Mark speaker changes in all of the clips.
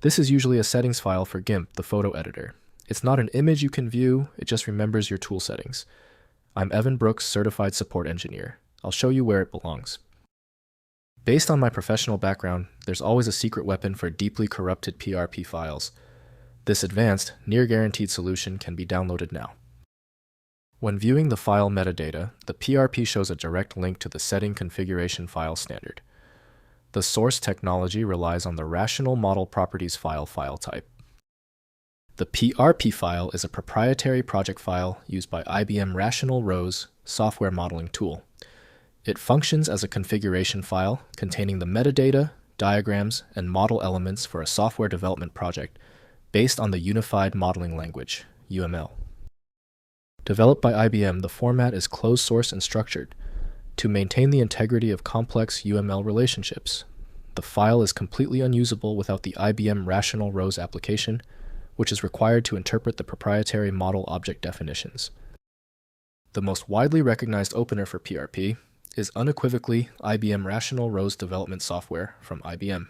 Speaker 1: This is usually a settings file for GIMP, the photo editor. It's not an image you can view, it just remembers your tool settings. I'm Evan Brooks, Certified Support Engineer. I'll show you where it belongs. Based on my professional background, there's always a secret weapon for deeply corrupted PRP files. This advanced, near-guaranteed solution can be downloaded now. When viewing the file metadata, the PRP shows a direct link to the setting configuration file standard. The source technology relies on the Rational Model Properties file type. The PRP file is a proprietary project file used by IBM Rational Rose software modeling tool. It functions as a configuration file containing the metadata, diagrams, and model elements for a software development project based on the Unified Modeling Language, UML. Developed by IBM, the format is closed source and structured to maintain the integrity of complex UML relationships. The file is completely unusable without the IBM Rational Rose application, which is required to interpret the proprietary model object definitions. The most widely recognized opener for PRP is unequivocally IBM Rational Rose development software from IBM.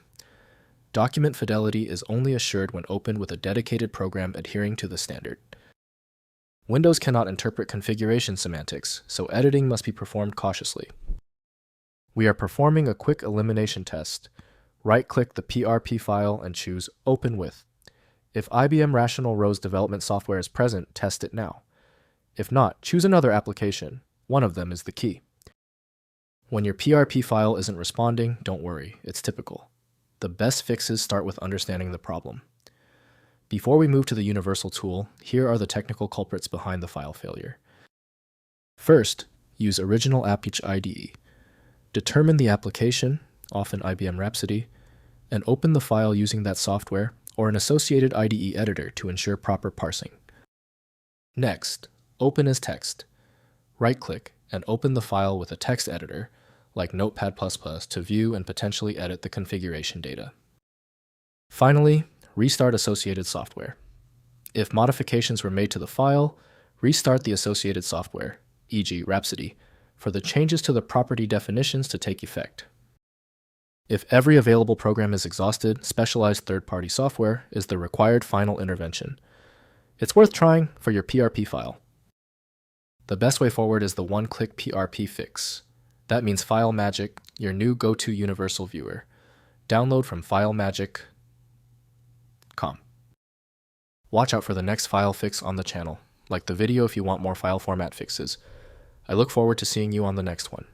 Speaker 1: Document fidelity is only assured when opened with a dedicated program adhering to the standard. Windows cannot interpret configuration semantics, so editing must be performed cautiously. We are performing a quick elimination test. Right-click the PRP file and choose Open With. If IBM Rational Rose development software is present, test it now. If not, choose another application. One of them is the key. When your PRP file isn't responding, don't worry, it's typical. The best fixes start with understanding the problem. Before we move to the universal tool, here are the technical culprits behind the file failure. First, use Original App IDE. Determine the application, often IBM Rhapsody, and open the file using that software or an associated IDE editor to ensure proper parsing. Next, open as text. Right-click and open the file with a text editor, like Notepad++, to view and potentially edit the configuration data. Finally, restart associated software. If modifications were made to the file, restart the associated software, e.g. Rhapsody, for the changes to the property definitions to take effect. If every available program is exhausted, specialized third-party software is the required final intervention. It's worth trying for your PRP file. The best way forward is the one-click PRP fix. That means FileMagick, your new go-to universal viewer. Download from FileMagick.com. Watch out for the next file fix on the channel. Like the video if you want more file format fixes. I look forward to seeing you on the next one.